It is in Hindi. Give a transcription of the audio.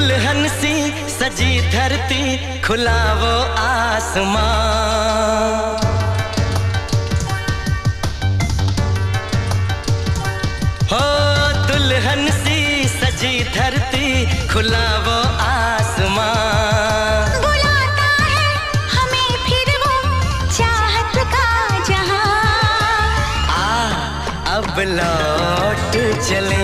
दुल्हन सी सजी धरती, खुला वो आसमां। हो दुल्हन सी सजी धरती, खुला वो आसमां। बुलाता है हमें फिर वो चाहत का जहां। अब लौट चले